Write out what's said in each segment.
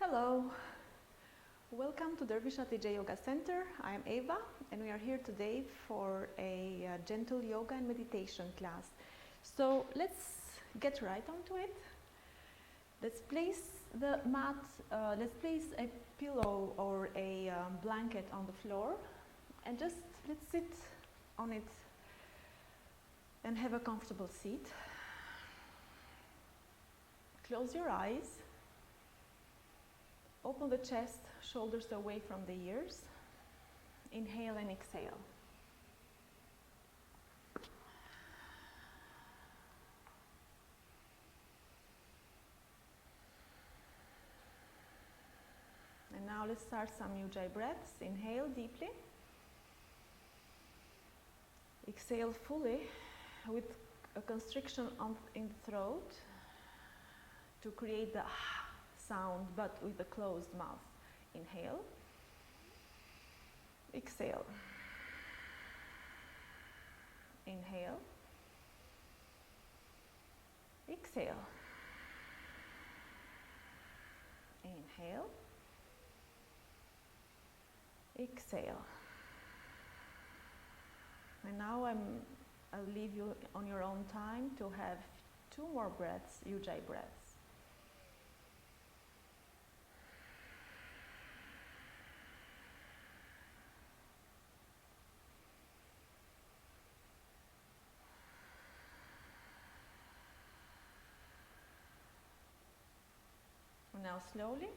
Hello, welcome to Dervish ATJ Yoga Center. I'm Eva and we are here today for a gentle yoga and meditation class. So let's get right onto it. Let's place the mat, let's place a pillow or a blanket on the floor and just let's sit on it and have a comfortable seat. Close your eyes. Open the chest, shoulders away from the ears. Inhale and exhale. And now let's start some Ujjayi breaths. Inhale deeply. Exhale fully with a constriction in the throat to create the sound, but with a closed mouth. Inhale. Exhale. Inhale. Exhale. Inhale. Exhale. And now I'll leave you on your own time to have 2 more breaths, Ujjayi breaths. Now slowly,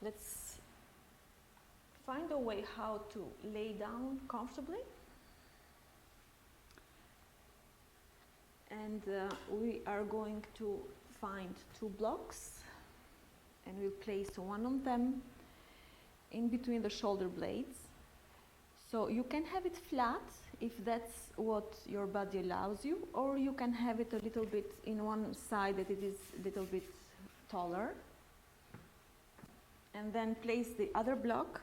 let's find a way how to lay down comfortably. And we are going to find 2 blocks and we'll place one of them in between the shoulder blades. So you can have it flat if that's what your body allows you, or you can have it a little bit in one side that it is a little bit taller. And then place the other block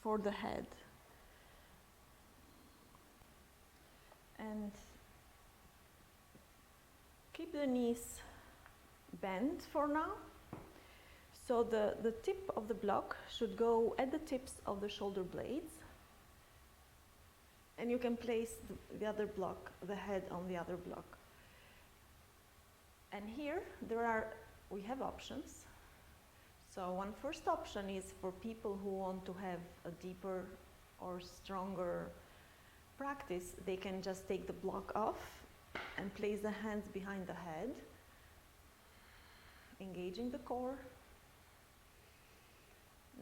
for the head. And keep the knees bent for now. So the tip of the block should go at the tips of the shoulder blades. And you can place the other block, the head on the other block. And here we have options. So one first option is for people who want to have a deeper or stronger practice. They can just take the block off and place the hands behind the head, engaging the core.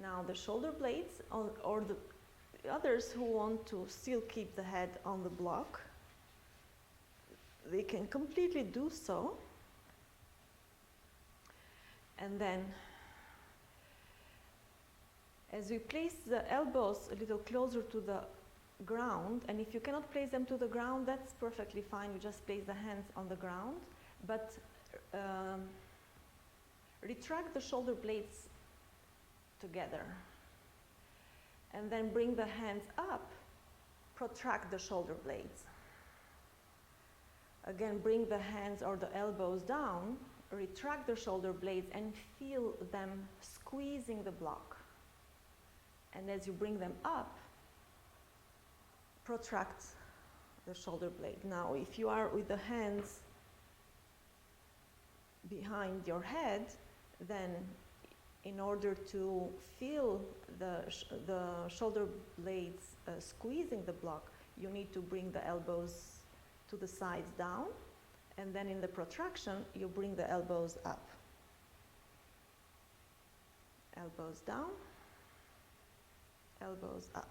Now the shoulder blades, or the others who want to still keep the head on the block, they can completely do so. And then as we place the elbows a little closer to the ground, and if you cannot place them to the ground, that's perfectly fine. You just place the hands on the ground, but retract the shoulder blades together. And then bring the hands up, protract the shoulder blades. Again, bring the hands or the elbows down, retract the shoulder blades and feel them squeezing the block. And as you bring them up, protract the shoulder blade. Now, if you are with the hands behind your head, then in order to feel the shoulder blades squeezing the block, you need to bring the elbows to the sides down, and then in the protraction, you bring the elbows up. Elbows down, elbows up.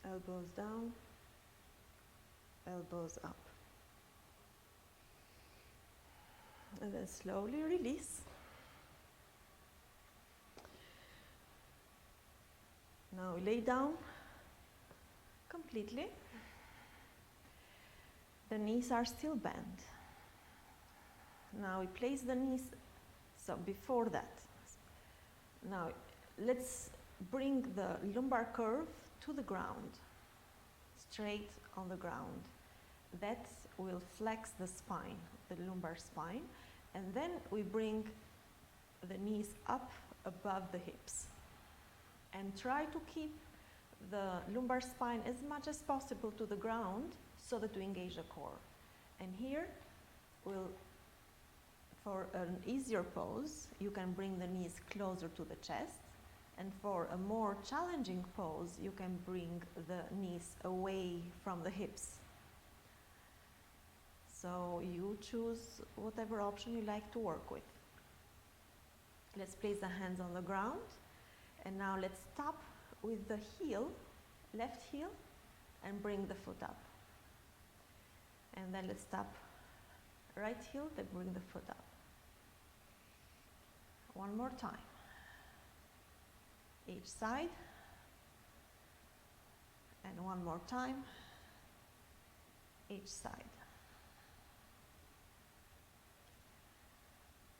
Elbows down, elbows up. And then slowly release. Now lay down completely. The knees are still bent. Now we place the knees, so before that. Now let's bring the lumbar curve to the ground, straight on the ground. That will flex the spine, the lumbar spine, and then we bring the knees up above the hips. And try to keep the lumbar spine as much as possible to the ground so that we engage the core. And here, for an easier pose, you can bring the knees closer to the chest. And for a more challenging pose, you can bring the knees away from the hips. So you choose whatever option you like to work with. Let's place the hands on the ground. And now let's tap with the heel, left heel, and bring the foot up. And then let's tap right heel, then bring the foot up. One more time. Each side. And one more time. Each side.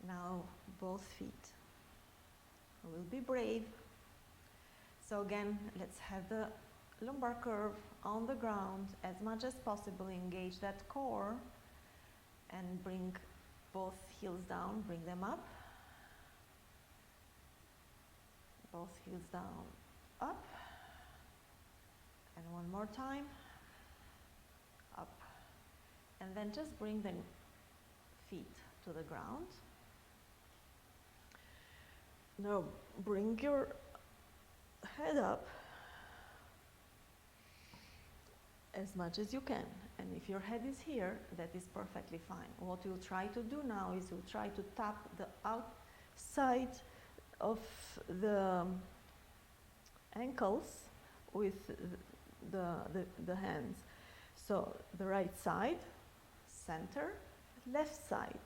Now both feet. We'll be brave. So again, let's have the lumbar curve on the ground as much as possible. Engage that core and bring both heels down, bring them up. Both heels down, up. And one more time, up. And then just bring the feet to the ground. Now bring your head up as much as you can. And if your head is here, that is perfectly fine. What you'll try to do now is you'll try to tap the outside of the ankles with the hands. So the right side, center, left side,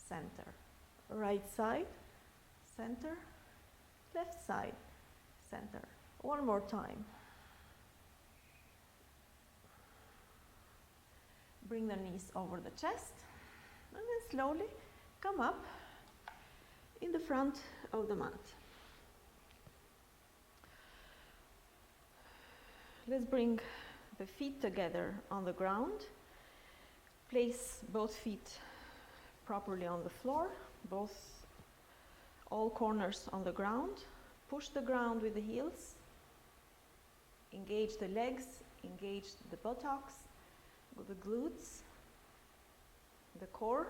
center, right side, center, left side, center. One more time. Bring the knees over the chest and then slowly come up in the front of the mat. Let's bring the feet together on the ground. Place both feet properly on the floor, all corners on the ground. Push the ground with the heels. Engage the legs, engage the buttocks, the glutes, the core,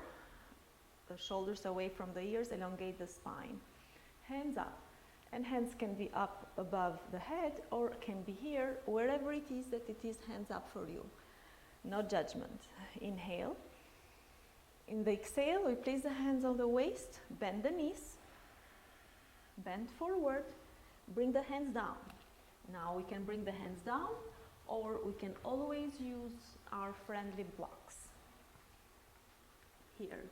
the shoulders away from the ears, elongate the spine. Hands up. And hands can be up above the head or can be here, wherever it is that it is, hands up for you. No judgment. Inhale. In the exhale, we place the hands on the waist, bend the knees, bend forward, bring the hands down. Now we can bring the hands down, or we can always use our friendly blocks. Here.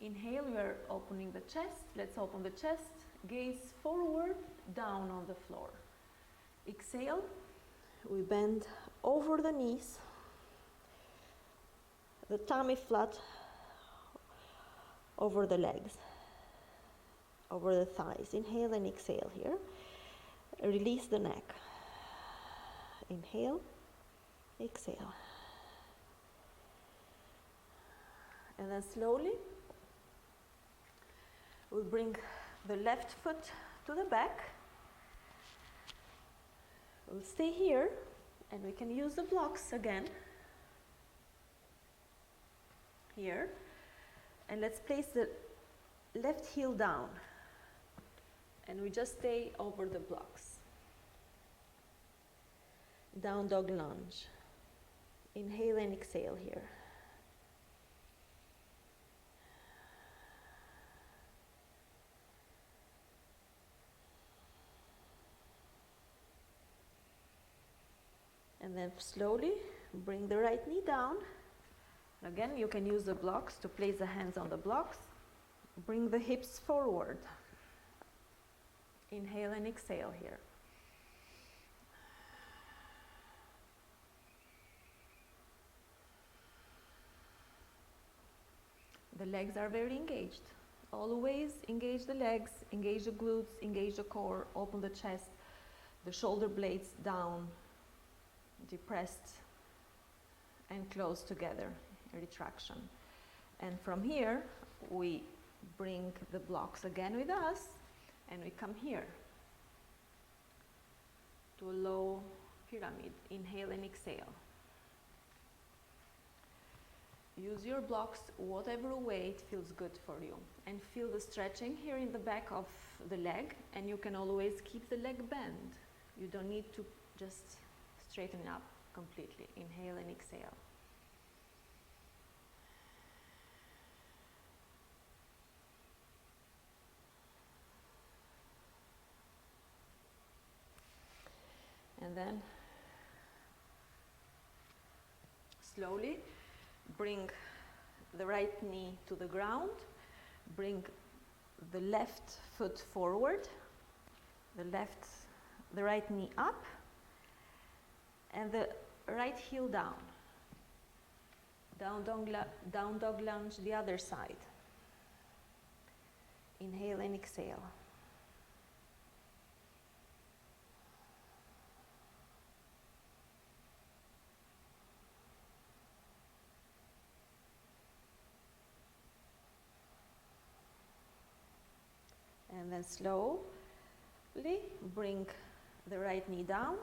Inhale, we are opening the chest. Let's open the chest. Gaze forward, down on the floor. Exhale, we bend over the knees, the tummy flat over the legs, over the thighs. Inhale and exhale here. Release the neck. Inhale, exhale. And then slowly, we'll bring the left foot to the back. We'll stay here, and we can use the blocks again. Here. And let's place the left heel down. And we just stay over the blocks. Down dog lunge. Inhale and exhale here. And then slowly bring the right knee down. Again, you can use the blocks to place the hands on the blocks. Bring the hips forward. Inhale and exhale here. The legs are very engaged. Always engage the legs, engage the glutes, engage the core, open the chest, the shoulder blades down, depressed and close together, retraction. And from here, we bring the blocks again with us, and we come here to a low pyramid. Inhale and exhale. Use your blocks whatever way it feels good for you, and feel the stretching here in the back of the leg, and you can always keep the leg bent. You don't need to just straighten up completely. Inhale and exhale. And then slowly bring the right knee to the ground, bring the left foot forward, the right knee up, and the right heel down. Down dog lunge the other side. Inhale and exhale. And then slowly bring the right knee down,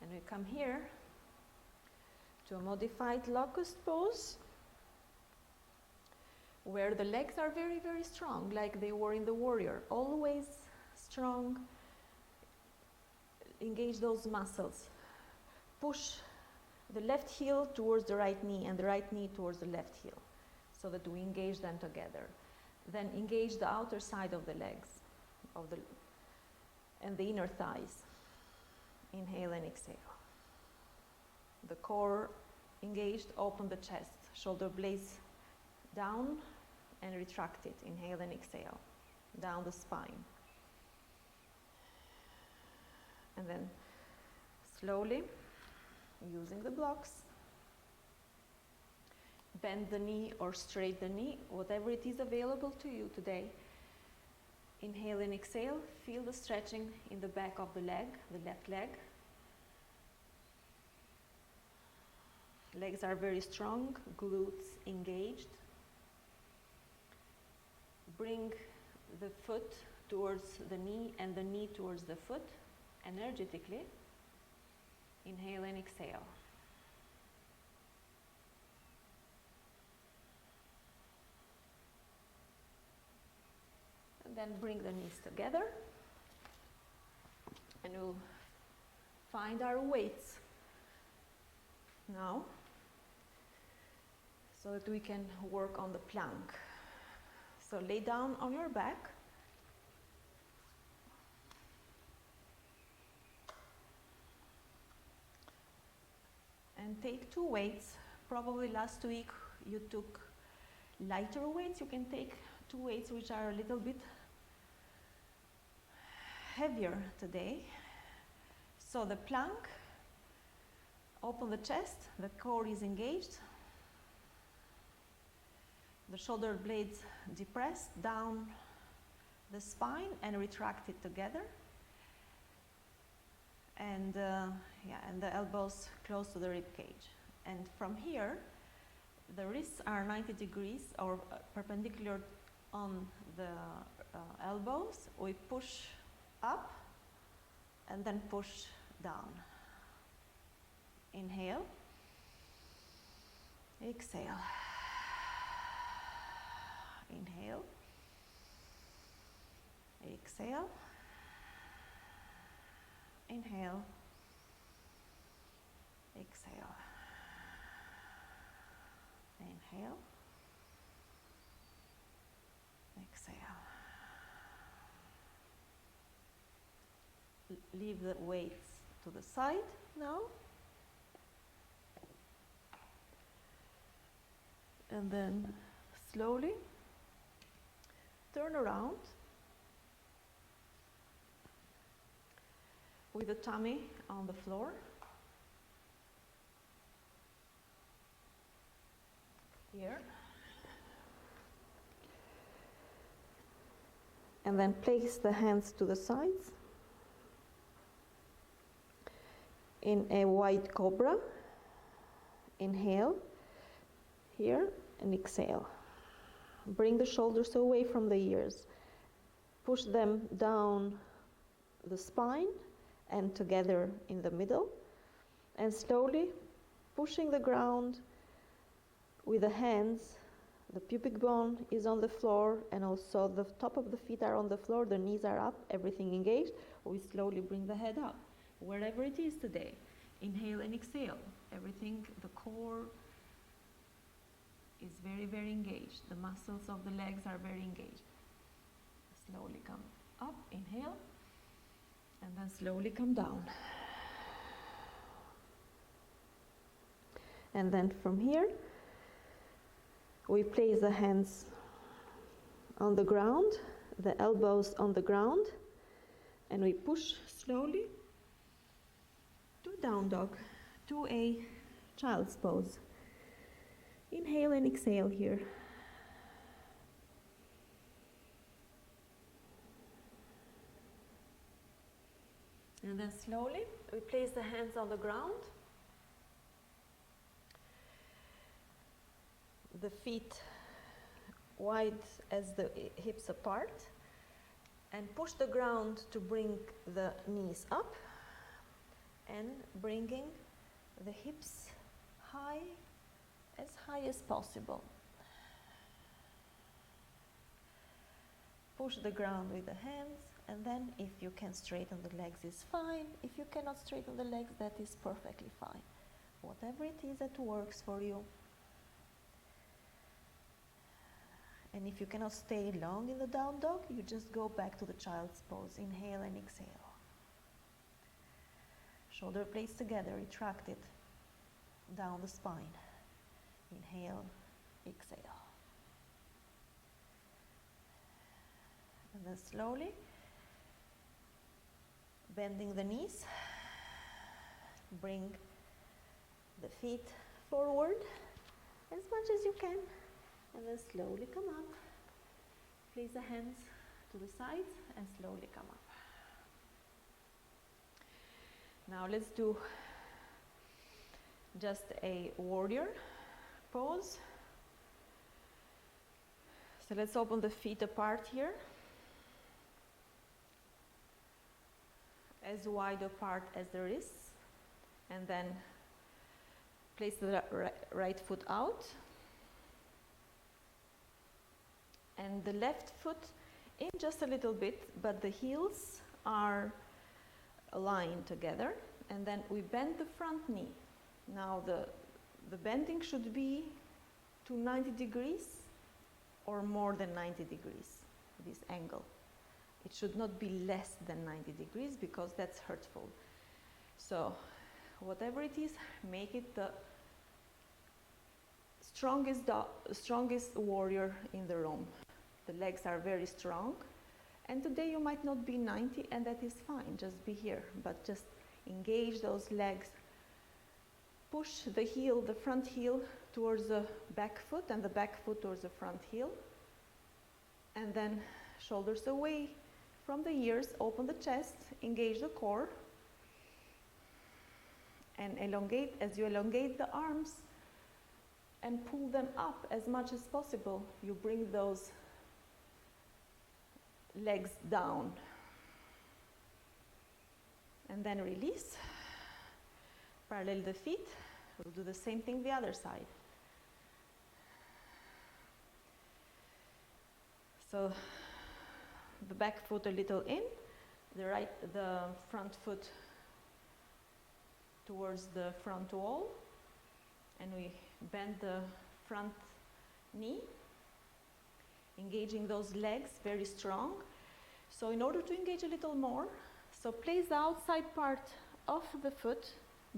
and we come here to a modified locust pose, where the legs are very, very strong, like they were in the warrior. Always strong. Engage those muscles. Push the left heel towards the right knee and the right knee towards the left heel, so that we engage them together. Then engage the outer side of the legs and the inner thighs. Inhale and exhale. The core engaged, open the chest, shoulder blades down and retract it. Inhale and exhale. Down the spine. And then slowly, using the blocks, bend the knee or straight the knee, whatever it is available to you today. Inhale and exhale. Feel the stretching in the back of the leg, the left leg. Legs are very strong, glutes engaged. Bring the foot towards the knee and the knee towards the foot, energetically. Inhale and exhale. And then bring the knees together, and we'll find our weights now, so that we can work on the plank. So lay down on your back. And take 2 weights. Probably last week you took lighter weights. You can take 2 weights which are a little bit heavier today. So the plank, open the chest, the core is engaged, the shoulder blades depressed down the spine and retracted together, and and the elbows close to the rib cage. And from here, the wrists are 90 degrees or perpendicular on the elbows. We push up and then push down. Inhale, exhale. Inhale, exhale, inhale, exhale, inhale, exhale. Leave the weights to the side now. And then slowly turn around with the tummy on the floor. Here. And then place the hands to the sides in a wide cobra. Inhale here and exhale. Bring the shoulders away from the ears. Push them down the spine and together in the middle. And slowly pushing the ground with the hands. The pubic bone is on the floor and also the top of the feet are on the floor, the knees are up, everything engaged. We slowly bring the head up, wherever it is today. Inhale and exhale. Everything, the core is very, very engaged. The muscles of the legs are very engaged. Slowly come up, inhale, and then slowly come down. And then from here, we place the hands on the ground, the elbows on the ground, and we push slowly to down dog, to a child's pose. Inhale and exhale here. And then slowly we place the hands on the ground. The feet wide as the hips apart, and push the ground to bring the knees up and bringing the hips high as possible. Push the ground with the hands, and then if you can straighten the legs is fine. If you cannot straighten the legs, that is perfectly fine. Whatever it is that works for you. And if you cannot stay long in the down dog, you just go back to the child's pose. Inhale and exhale. Shoulder blades together, retract it down the spine. Inhale, exhale. And then slowly bending the knees, bring the feet forward as much as you can, and then slowly come up. Place the hands to the sides and slowly come up. Now let's do just a warrior pose. So let's open the feet apart here, as wide apart as there is, and then place the right foot out and the left foot in just a little bit, but the heels are aligned together, and then we bend the front knee. Now the bending should be to 90 degrees or more than 90 degrees, this angle. It should not be less than 90 degrees because that's hurtful. So whatever it is, make it the strongest warrior in the room. The legs are very strong, and today you might not be 90, and that is fine, just be here, but just engage those legs. Push the heel, the front heel towards the back foot and the back foot towards the front heel, and then shoulders away from the ears, open the chest, engage the core, and elongate. As you elongate the arms and pull them up as much as possible, you bring those legs down, and then release. Parallel the feet. We'll do the same thing the other side. So the back foot a little in, the front foot towards the front wall, and we bend the front knee, engaging those legs very strong. So in order to engage a little more, so place the outside part of the foot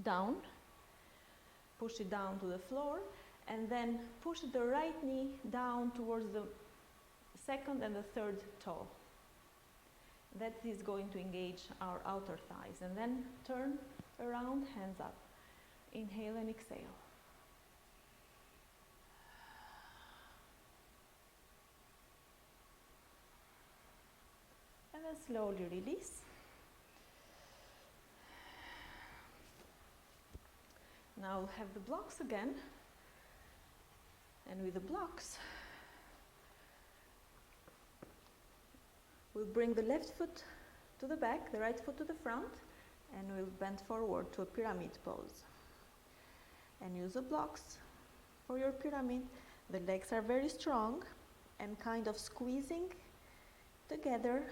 down, push it down to the floor, and then push the right knee down towards the second and the third toe. That is going to engage our outer thighs. And then turn around, hands up. Inhale and exhale. And then slowly release. Now we'll have the blocks again, and with the blocks we'll bring the left foot to the back, the right foot to the front, and we'll bend forward to a pyramid pose. And use the blocks for your pyramid. The legs are very strong and kind of squeezing together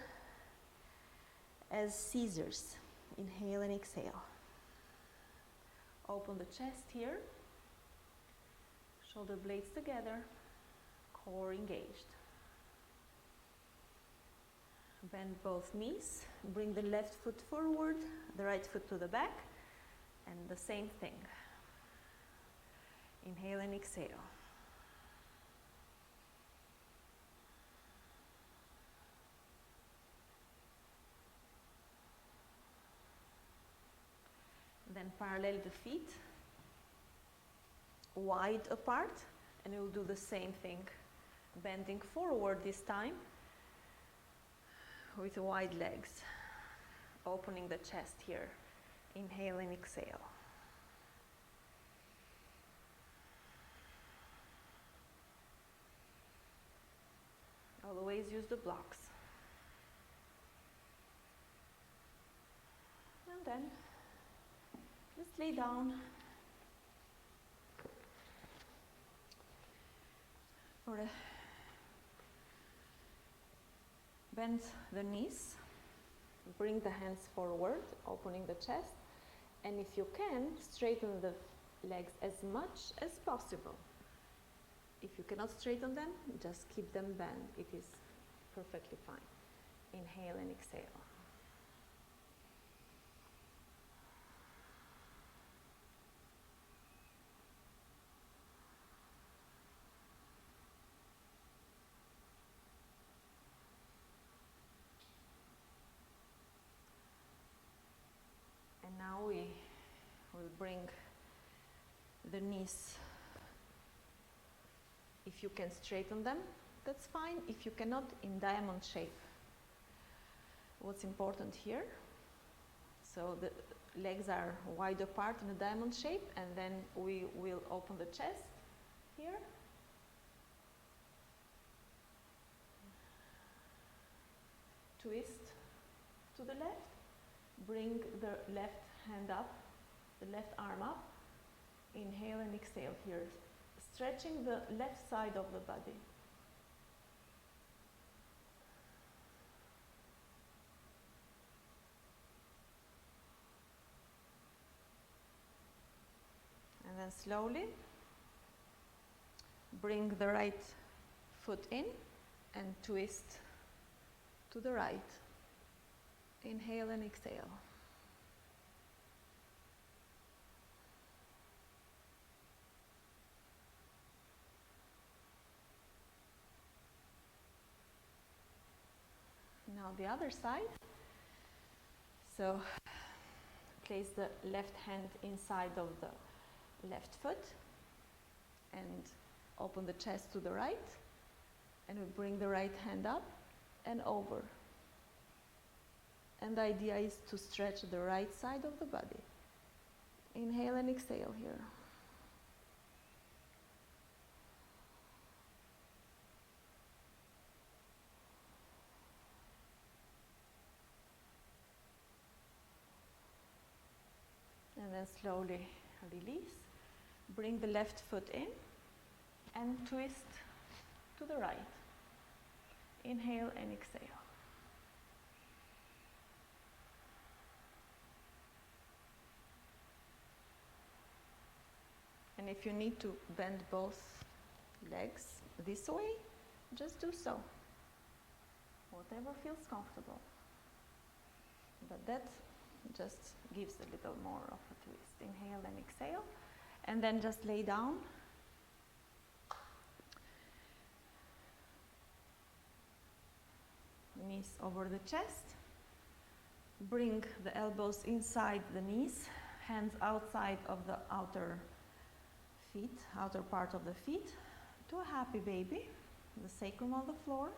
as scissors. Inhale and exhale. Open the chest here, shoulder blades together, core engaged. Bend both knees, bring the left foot forward, the right foot to the back, and the same thing. Inhale and exhale. Then parallel the feet, wide apart, and we'll do the same thing, bending forward this time with wide legs, opening the chest here. Inhale and exhale. Always use the blocks. And then just lay down for a bend the knees, bring the hands forward, opening the chest, and if you can, straighten the legs as much as possible. If you cannot straighten them, just keep them bent. It is perfectly fine. Inhale and exhale. And now we will bring the knees. If you can straighten them, that's fine. If you cannot, in diamond shape. What's important here? So the legs are wide apart in a diamond shape, and then we will open the chest here. Twist to the left. Bring the left hand up, the left arm up. Inhale and exhale here, stretching the left side of the body. And then slowly bring the right foot in and twist to the right. Inhale and exhale. Now the other side. So place the left hand inside of the left foot and open the chest to the right, and we bring the right hand up and over. And the idea is to stretch the right side of the body. Inhale and exhale here. And then slowly release. Bring the left foot in and twist to the right. Inhale and exhale. And if you need to bend both legs this way, just do so. Whatever feels comfortable. But that just gives a little more of a twist. Inhale and exhale. And then just lay down. Knees over the chest. Bring the elbows inside the knees, hands outside of the outer feet, outer part of the feet, to a happy baby, the sacrum on the floor.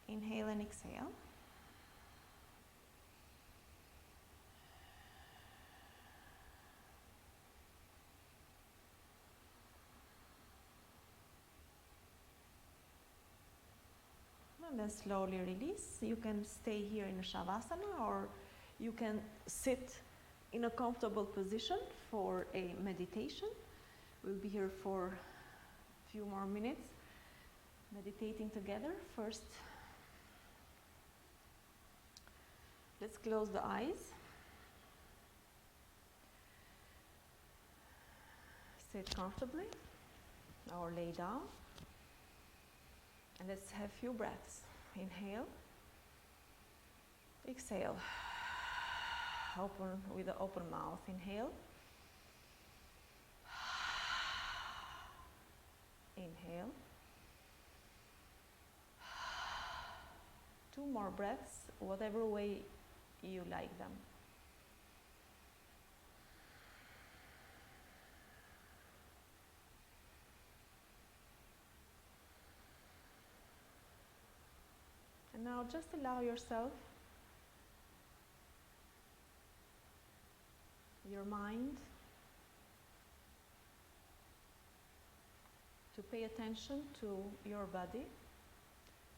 Inhale and exhale. and then slowly release. You can stay here in a Shavasana, or you can sit in a comfortable position for a meditation. We'll be here for a few more minutes meditating together. First, let's close the eyes. Sit comfortably or lay down. And let's have a few breaths. Inhale. Exhale. Open with an open mouth. Inhale. Inhale. 2 more breaths, whatever way you like them. And now just allow yourself, your mind, to pay attention to your body,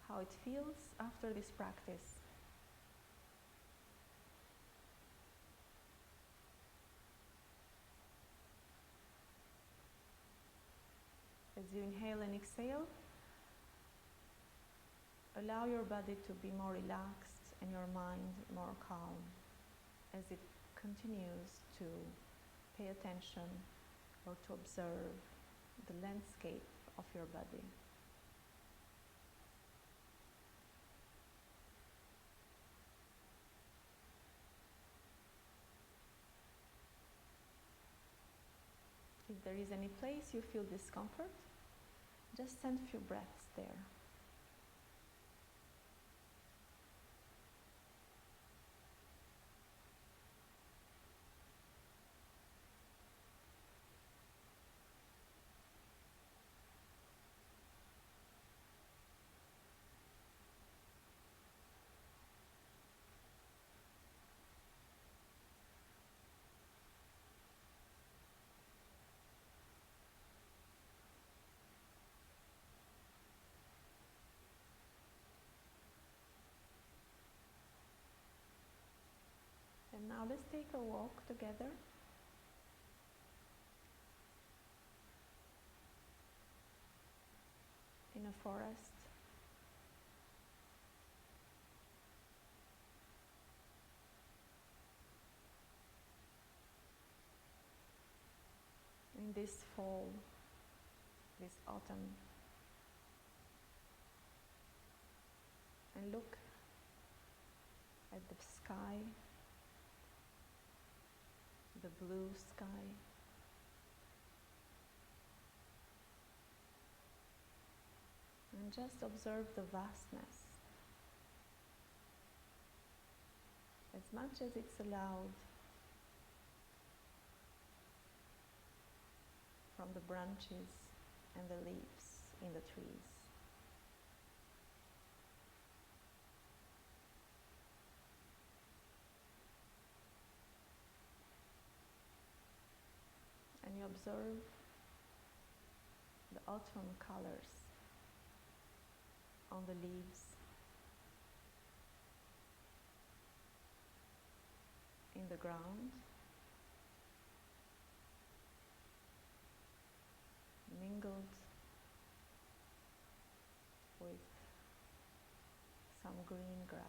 how it feels after this practice. As you inhale and exhale, allow your body to be more relaxed and your mind more calm as it continues to pay attention or to observe the landscape of your body. If there is any place you feel discomfort, just send a few breaths there. And now let's take a walk together. In a forest. In this fall, this autumn. And look at the sky, the blue sky. And just observe the vastness. As much as it's allowed from the branches and the leaves in the trees. And you observe the autumn colors on the leaves, in the ground, mingled with some green grass.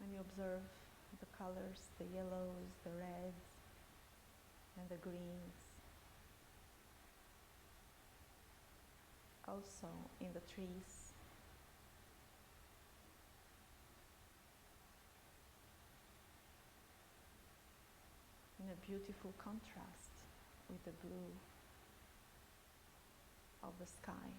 And you observe the colors, the yellows, the reds, and the greens. Also in the trees. In a beautiful contrast with the blue of the sky.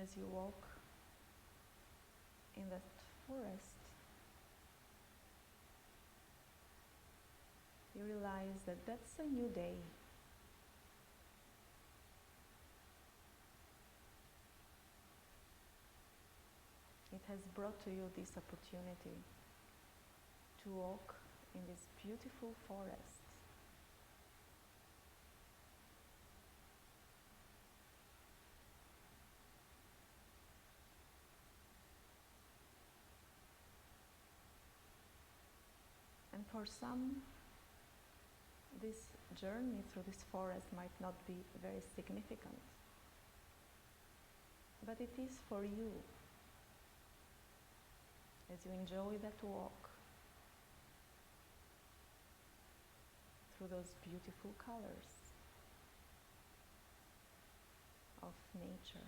as you walk in that forest, you realize that that's a new day. It has brought to you this opportunity to walk in this beautiful forest. And for some, this journey through this forest might not be very significant, but it is for you, as you enjoy that walk through those beautiful colors of nature.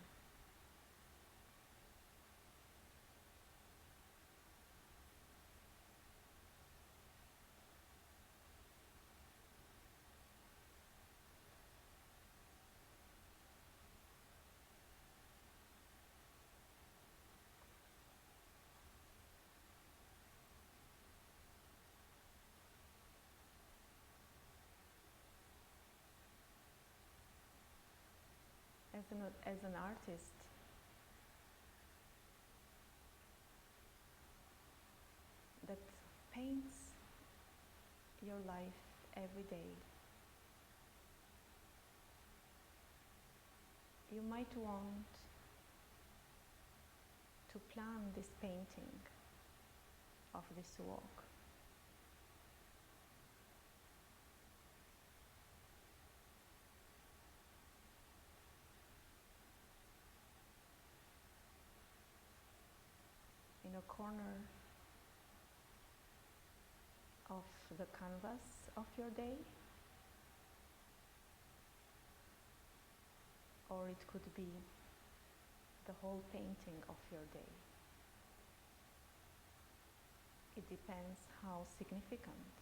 As an artist, that paints your life every day, you might want to plan this painting of this walk. In a corner of the canvas of your day, or it could be the whole painting of your day. It depends how significant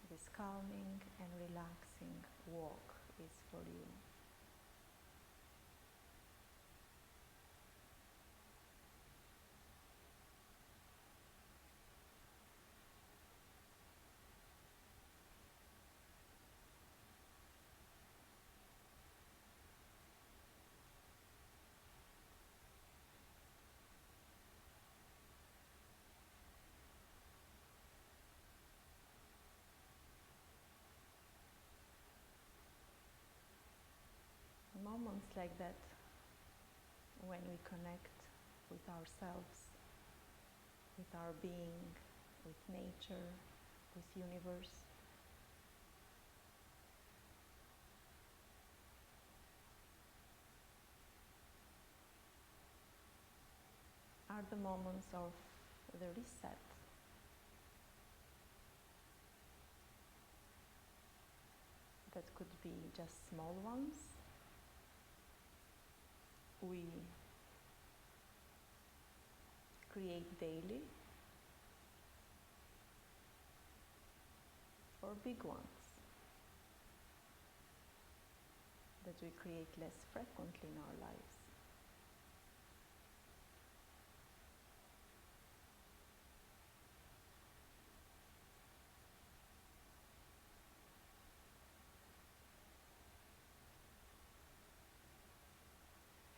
this calming and relaxing walk is for you. Moments like that, when we connect with ourselves, with our being, with nature, with universe, are the moments of the reset. That could be just small ones. We create daily, or big ones that we create less frequently in our lives.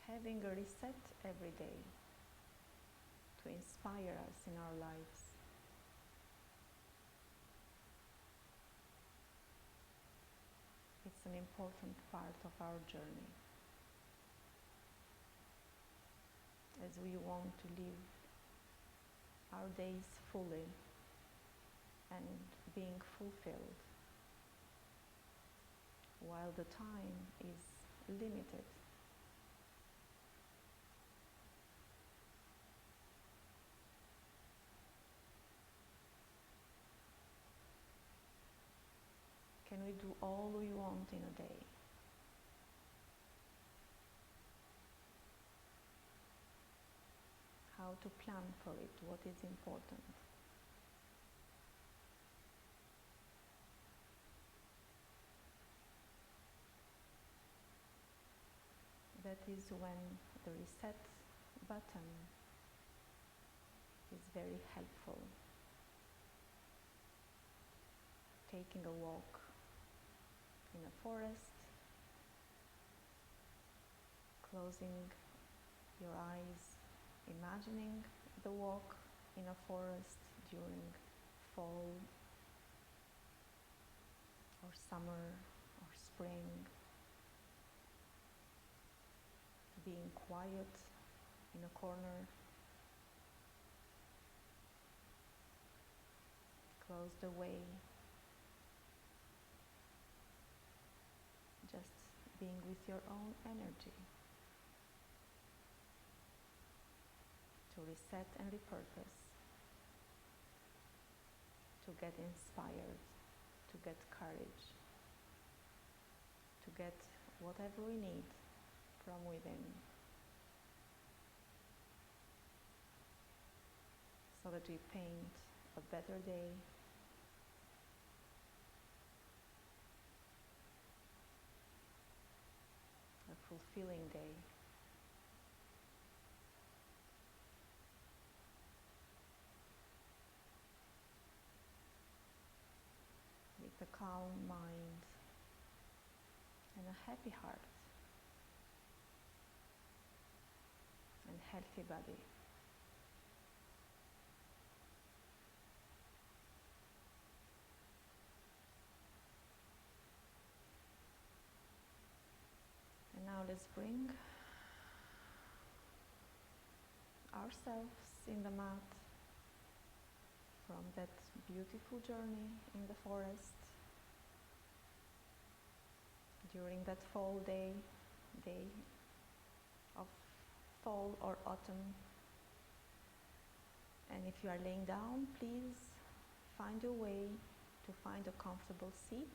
Having a reset every day to inspire us in our lives. It's an important part of our journey, as we want to live our days fully and being fulfilled, while the time is limited. Can we do all we want in a day? How to plan for it, what is important. That is when the reset button is very helpful. Taking a walk in a forest, closing your eyes, imagining the walk in a forest during fall or summer or spring, being quiet in a corner, closed away, just being with your own energy to reset and repurpose, to get inspired, to get courage, to get whatever we need from within, so that we paint a better day, a fulfilling day. With a calm mind and a happy heart and healthy body. And now let's bring ourselves in the mat from that beautiful journey in the forest during that fall day of fall or autumn. And if you are laying down, please find a way to find a comfortable seat.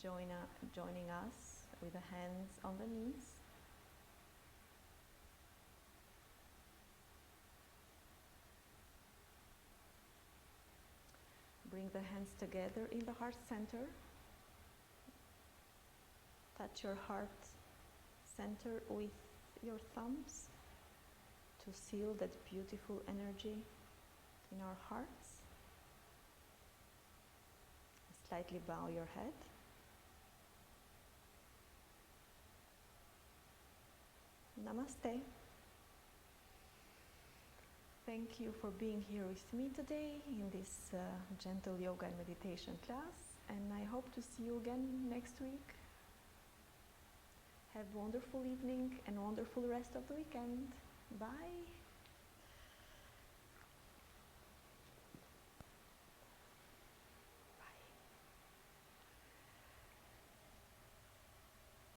Joining us with the hands on the knees. Bring the hands together in the heart center. Touch your heart center with your thumbs to seal that beautiful energy in our hearts. Slightly bow your head. Namaste. Thank you for being here with me today in this gentle yoga and meditation class, and I hope to see you again next week. Have a wonderful evening and wonderful rest of the weekend. Bye.